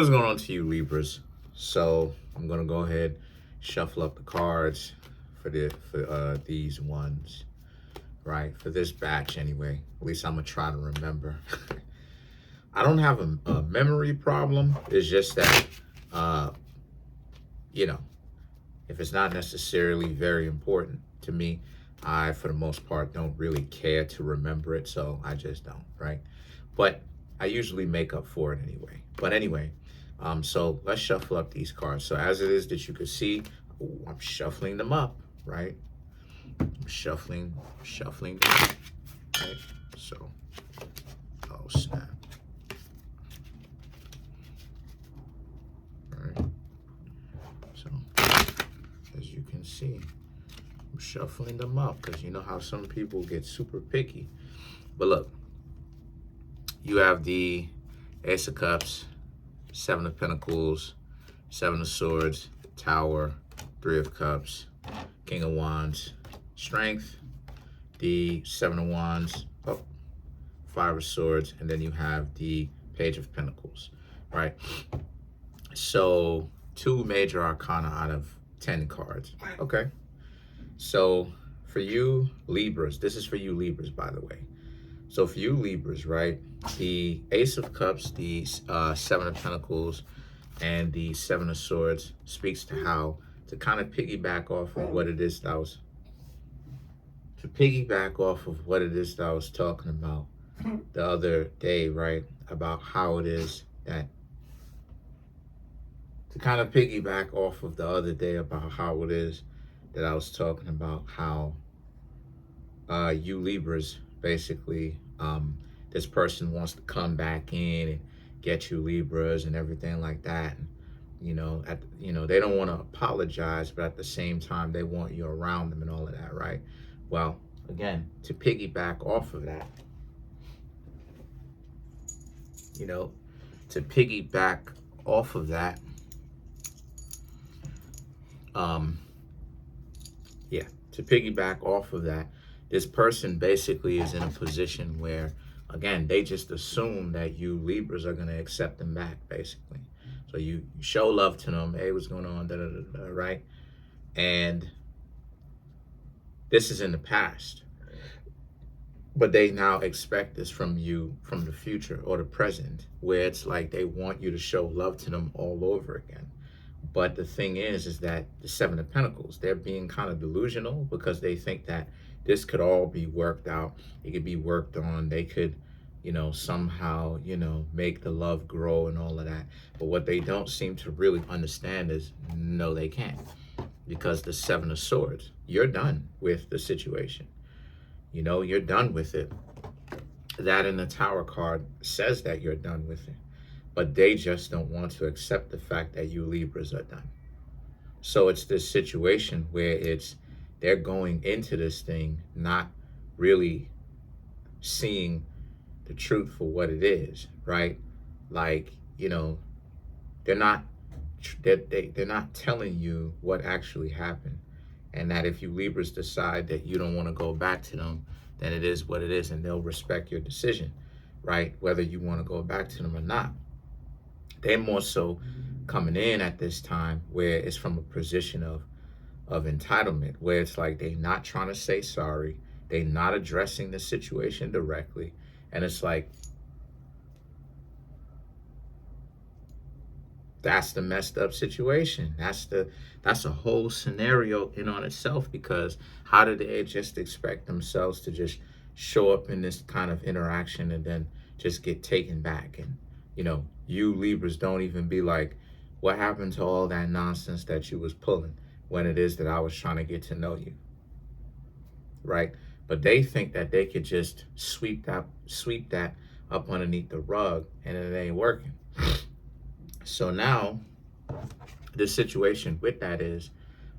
What's going on to you, Libras? So I'm gonna go ahead, shuffle up the cards for these ones, right? For this batch anyway. At least I'm gonna try to remember. I don't have a memory problem. It's just that, uh, you know, if it's not necessarily very important to me, I, for the most part, don't really care to remember it, so I just don't, right? But I usually make up for it anyway. But anyway, so let's shuffle up these cards. So as it is that you can see, I'm shuffling them up, right? I'm shuffling them up, right? So, oh snap. All right. So, as you can see, I'm shuffling them up because you know how some people get super picky. But look, you have the Ace of Cups, Seven of Pentacles, Seven of Swords, Tower, Three of Cups, King of Wands, Strength, the Seven of Wands, Five of Swords, and then you have the Page of Pentacles, right? So 2 major arcana out of 10 cards. Okay. So for you Libras, this is for you Libras, by the way. So for you Libras, right, the Ace of Cups, the Seven of Pentacles, and the Seven of Swords speaks to how to kind of piggyback off of what it is that I was talking about the other day, right? About how it is that to kind of piggyback off of the other day about how it is that I was talking about how you Libras basically this person wants to come back in and get you Libras and everything like that. And, they don't want to apologize, but at the same time they want you around them and all of that, right? Well, again, to piggyback off of that, to piggyback off of that, this person basically is in a position where, again, they just assume that you Libras are going to accept them back, basically. So you show love to them. Hey, what's going on? Da, da, da, da, right? And this is in the past. But they now expect this from you from the future or the present, where it's like they want you to show love to them all over again. But the thing is that the Seven of Pentacles, they're being kind of delusional because they think that this could all be worked out. It could be worked on. They could, somehow, make the love grow and all of that. But what they don't seem to really understand is, no, they can't. Because the Seven of Swords, you're done with the situation. You're done with it. That in the Tower card says that you're done with it. But they just don't want to accept the fact that you Libras are done. So it's this situation where they're going into this thing not really seeing the truth for what it is, right? Like, they're not telling you what actually happened. And that if you Libras decide that you don't want to go back to them, then it is what it is, and they'll respect your decision, right? Whether you want to go back to them or not. They're more so coming in at this time where it's from a position of entitlement, where it's like they're not trying to say sorry. They're not addressing the situation directly. And it's like, that's the messed up situation. That's a whole scenario in on itself, because how did they just expect themselves to just show up in this kind of interaction and then just get taken back? And, you Libras don't even be like, what happened to all that nonsense that you was pulling when it is that I was trying to get to know you, right? But they think that they could just sweep that up underneath the rug, and it ain't working. So now the situation with that is,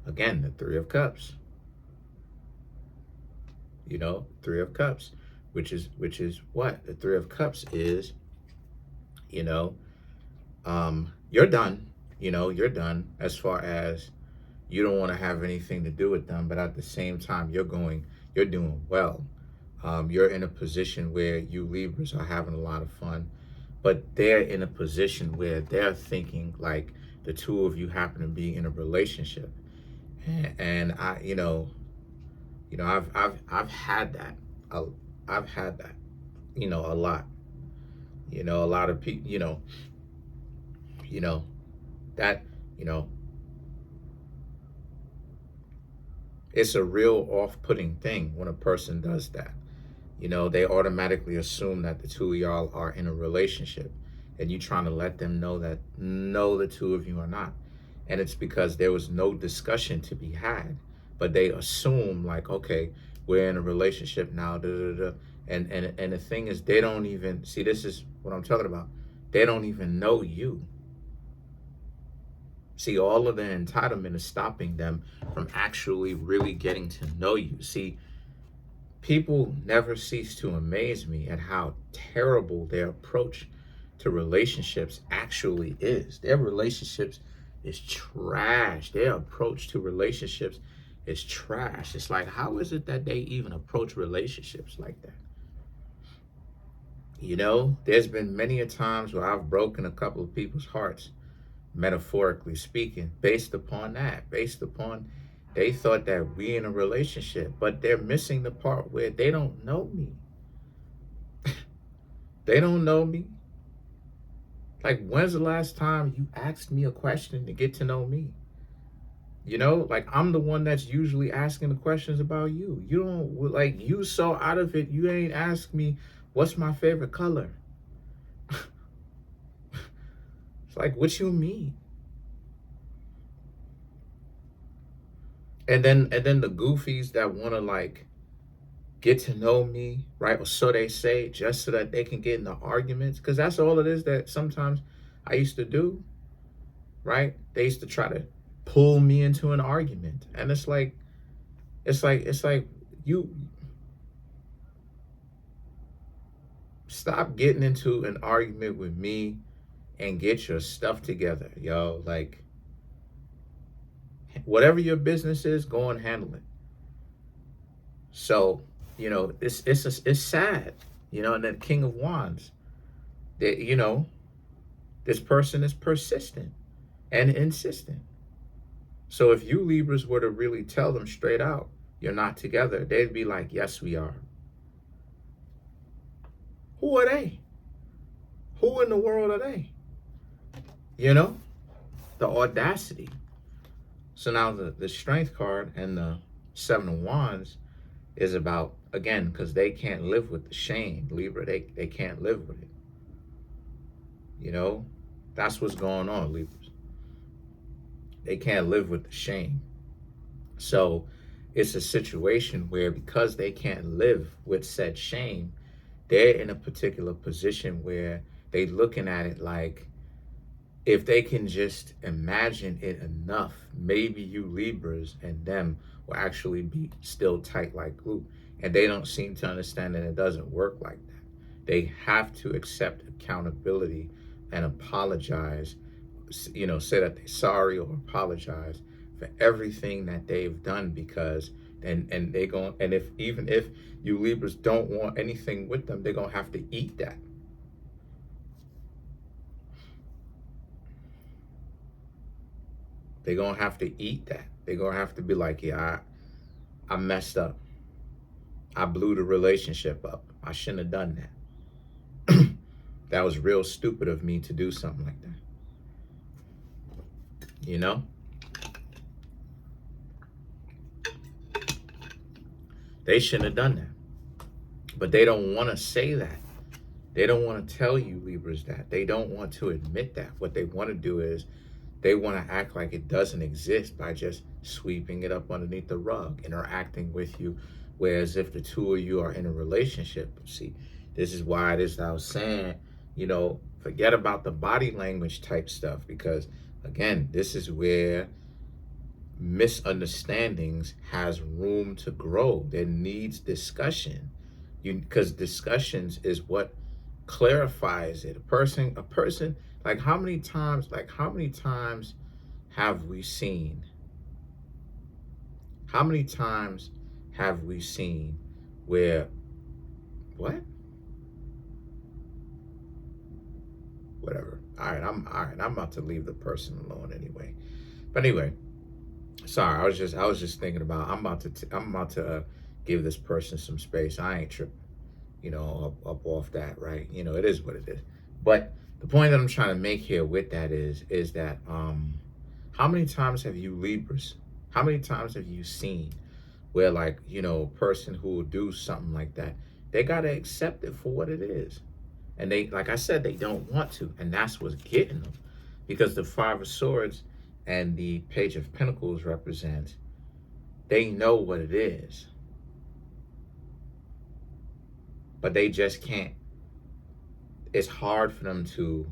again, the Three of Cups. Three of Cups, which is what? The Three of Cups is, you're done. You're done as far as you don't want to have anything to do with them, but at the same time, you're doing well. You're in a position where you Libras are having a lot of fun. but they're in a position where they're thinking like the two of you happen to be in a relationship. And I, I've had that. I've had that, a lot. A lot of people, you know, that, you know, it's a real off-putting thing when a person does that. They automatically assume that the two of y'all are in a relationship, and you trying to let them know that no, the two of you are not. And it's because there was no discussion to be had, but they assume like, okay, we're in a relationship now, da, da, da. And the thing is, they don't even see, this is what I'm talking about. They don't even know you. See, all of the entitlement is stopping them from actually really getting to know you. See, people never cease to amaze me at how terrible their approach to relationships actually is. Their relationships is trash. Their approach to relationships is trash. It's like, how is it that they even approach relationships like that? There's been many a times where I've broken a couple of people's hearts, metaphorically speaking, based upon they thought that we in a relationship, but they're missing the part where they don't know me. They don't know me. Like, when's the last time you asked me a question to get to know me? Like, I'm the one that's usually asking the questions about you. You don't, like, you so out of it, you ain't asked me what's my favorite color. It's like, what you mean? And then the goofies that want to like get to know me, right? Or so they say, just so that they can get into arguments. Because that's all it is that sometimes I used to do, right? They used to try to pull me into an argument. And it's like you stop getting into an argument with me and get your stuff together, yo. Like, whatever your business is, go and handle it. So, it's sad, and then King of Wands, that, this person is persistent and insistent. So if you Libras were to really tell them straight out, you're not together, they'd be like, yes, we are. Who are they? Who in the world are they? The audacity. So now the Strength card and the Seven of Wands is about, again, because they can't live with the shame, Libra. They can't live with it. That's what's going on, Libras. They can't live with the shame. So it's a situation where, because they can't live with said shame, they're in a particular position where they looking at it like, if they can just imagine it enough, maybe you Libras and them will actually be still tight like glue. And they don't seem to understand that it doesn't work like that. They have to accept accountability and apologize, say that they're sorry or apologize for everything that they've done, because and they going, and even if you Libras don't want anything with them, they're gonna have to eat that. They're gonna have to eat that. They're gonna have to be like, yeah, I messed up. I blew the relationship up. I shouldn't have done that. That was real stupid of me to do something like that. They shouldn't have done that. But they don't want to say that. They don't want to tell you Libras that. They don't want to admit that. What they want to do is they want to act like it doesn't exist by just sweeping it up underneath the rug, interacting with you, whereas if the two of you are in a relationship. See, this is why it is that I was saying, forget about the body language type stuff, because again, this is where misunderstandings has room to grow. There needs discussion, because discussions is what clarifies it. A person, like how many times have we seen where what whatever. All right. I'm about to leave the person alone anyway. But anyway, sorry. I was just thinking about. I'm about to give this person some space. I ain't tripping. Up off that, right? It is what it is. But the point that I'm trying to make here with that is that how many times have you Libras? How many times have you seen where, like, a person who will do something like that, they gotta accept it for what it is, and they, like I said, they don't want to, and that's what's getting them, because the Five of Swords and the Page of Pentacles represent, they know what it is, but they just can't. It's hard for them to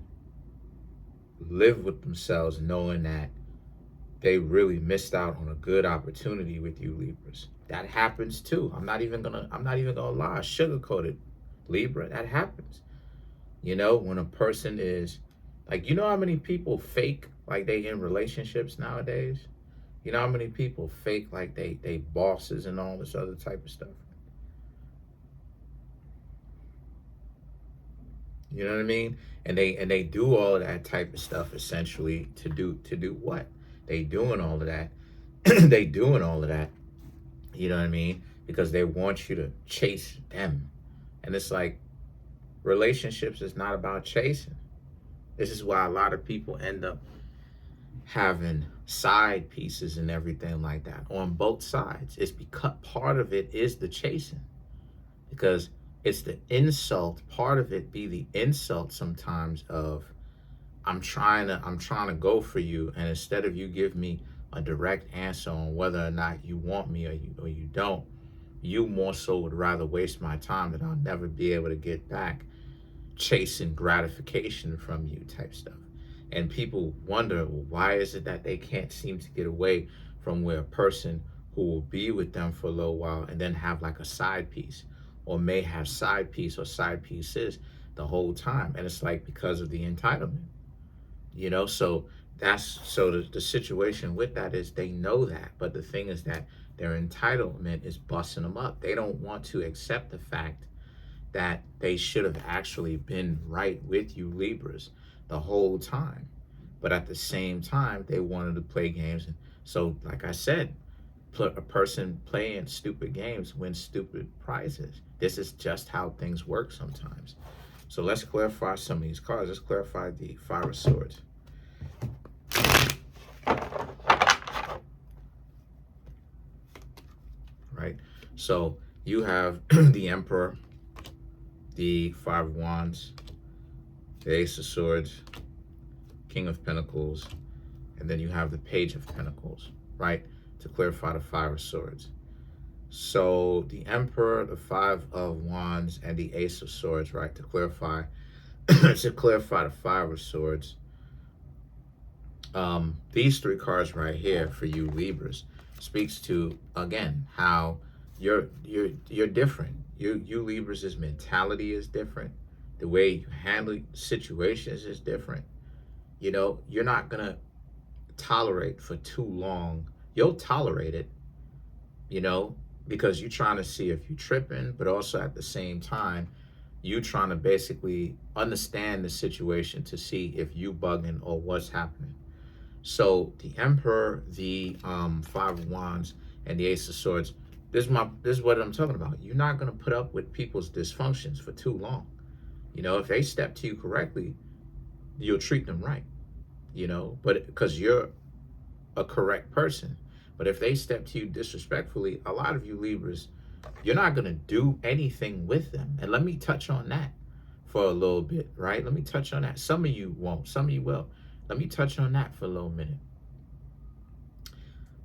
live with themselves knowing that they really missed out on a good opportunity with you, Libras. That happens too. I'm not even gonna lie, sugarcoat it, Libra. That happens. When a person is like, how many people fake like they in relationships nowadays? How many people fake like they bosses and all this other type of stuff? You know what I mean? And they do all of that type of stuff essentially to do what? They doing all of that. They doing all of that. You know what I mean? Because they want you to chase them. And it's like, relationships is not about chasing. This is why a lot of people end up having side pieces and everything like that on both sides. It's because part of it is the chasing. Because it's the insult. Part of it be the insult sometimes of, I'm trying to go for you, and instead of you give me a direct answer on whether or not you want me or you don't, you more so would rather waste my time that I'll never be able to get back, chasing gratification from you type stuff. And people wonder, well, why is it that they can't seem to get away from where a person who will be with them for a little while and then have like a side piece, or may have side piece or side pieces the whole time? And it's like, because of the entitlement. So the situation with that is they know that, but the thing is that their entitlement is busting them up. They don't want to accept the fact that they should have actually been right with you, Libras, the whole time. But at the same time, they wanted to play games. And so, like I said, a person playing stupid games wins stupid prizes. This is just how things work sometimes. So let's clarify some of these cards. Let's clarify the Five of Swords. Right? So you have the Emperor, the Five of Wands, the Ace of Swords, King of Pentacles, and then you have the Page of Pentacles, right? To clarify the Five of Swords. So the Emperor, the Five of Wands, and the Ace of Swords, right? To clarify the Five of Swords. These three cards right here for you Libras speaks to, again, how you're different. You Libras' mentality is different. The way you handle situations is different. You're not gonna tolerate for too long. You'll tolerate it, because you're trying to see if you're tripping, but also at the same time, you trying to basically understand the situation to see if you bugging or what's happening. So the Emperor, the Five of Wands, and the Ace of Swords, this is what I'm talking about. You're not gonna put up with people's dysfunctions for too long. If they step to you correctly, you'll treat them right. But because you're a correct person. But if they step to you disrespectfully, a lot of you Libras, you're not gonna do anything with them. And let me touch on that for a little bit, right? Let me touch on that. Some of you won't, some of you will. Let me touch on that for a little minute.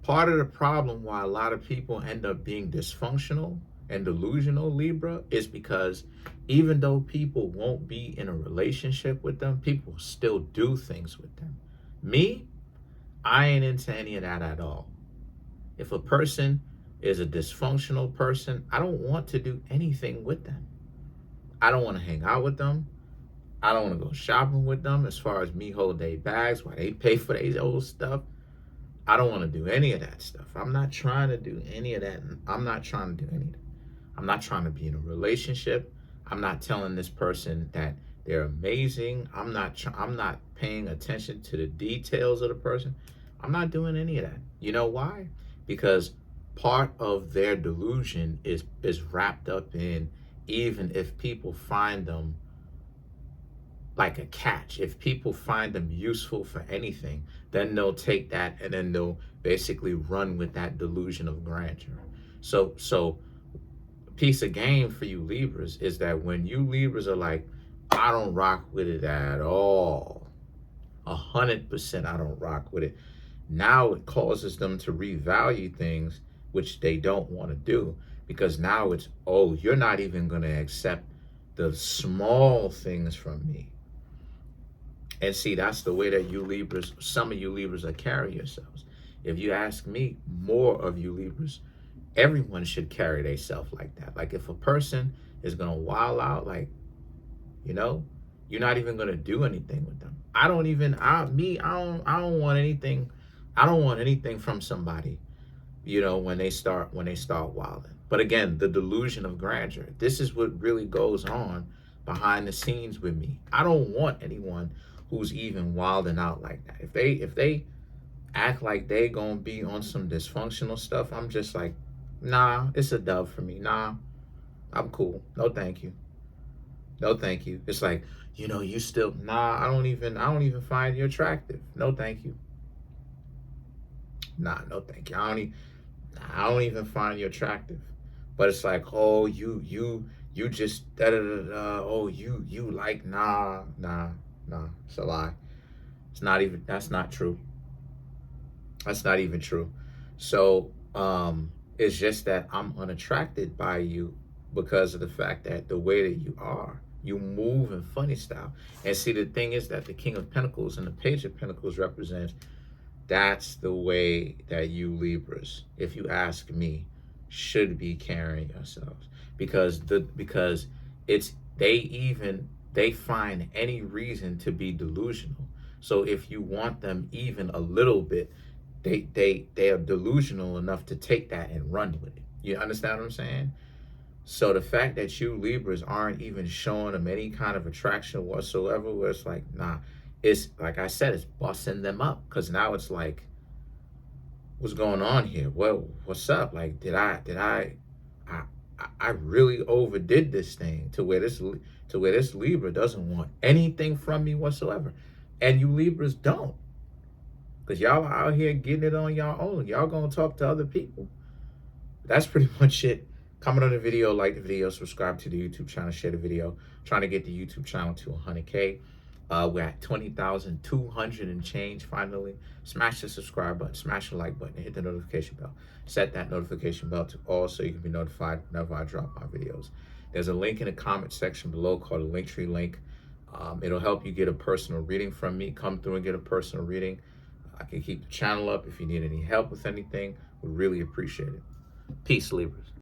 Part of the problem why a lot of people end up being dysfunctional and delusional, Libra, is because even though people won't be in a relationship with them, people still do things with them. Me, I ain't into any of that at all. If a person is a dysfunctional person, I don't want to do anything with them. I don't want to hang out with them. I don't want to go shopping with them as far as me hold their bags while they pay for their old stuff. I don't want to do any of that stuff. I'm not trying to do any of that. I'm not trying to do any of that. I'm not trying to be in a relationship. I'm not telling this person that They're amazing. I'm not paying attention to the details of the person. I'm not doing any of that. You know why? Because part of their delusion is wrapped up in, even if people find them like a catch, if people find them useful for anything, then they'll take that and then they'll basically run with that delusion of grandeur. So piece of game for you Libras is that when you Libras are like, I don't rock with it at all, 100% I don't rock with it, now it causes them to revalue things which they don't want to do, because now it's, oh, you're not even going to accept the small things from me. And see, that's the way that you Libras, some of you Libras, are carrying yourselves. If you ask me, more of you Libras, everyone should carry themselves like that. Like if a person is gonna wild out, like, you know, you're not even gonna do anything with them. I don't want anything. I don't want anything from somebody, you know, when they start wilding. But again, the delusion of grandeur. This is what really goes on behind the scenes with me. I don't want anyone who's even wilding out like that. If they act like they gonna be on some dysfunctional stuff, I'm just like, nah, it's a dub for me. Nah, I'm cool. No, thank you. No, thank you. It's like, you know, you still, nah, I don't even find you attractive. No, thank you. Nah, no, thank you. I don't even find you attractive. But it's like, oh, you just da da da da. Oh, you like, nah. It's a lie. That's not true. That's not even true. So it's just that I'm unattracted by you because of the fact that the way that you move in funny style. And see, the thing is that the King of Pentacles and the Page of Pentacles represents, that's the way that you Libras, if you ask me, should be carrying yourselves. Because they find any reason to be delusional. So if you want them even a little bit, they are delusional enough to take that and run with it. You understand what I'm saying? So the fact that you Libras aren't even showing them any kind of attraction whatsoever, where it's like, nah, it's like I said, it's busting them up. Because now it's like, what's going on here? What's up? Like, I really overdid this thing to where this Libra doesn't want anything from me whatsoever. And you Libras don't. Because y'all are out here getting it on y'all own. Y'all gonna talk to other people. That's pretty much it. Comment on the video, like the video, subscribe to the YouTube channel, share the video. Trying to get the YouTube channel to 100K. We're at 20,200 and change finally. Smash the subscribe button, smash the like button, and hit the notification bell. Set that notification bell to all so you can be notified whenever I drop my videos. There's a link in the comment section below called a Linktree link. It'll help you get a personal reading from me. Come through and get a personal reading. I can keep the channel up if you need any help with anything. Would really appreciate it. Peace, Libras.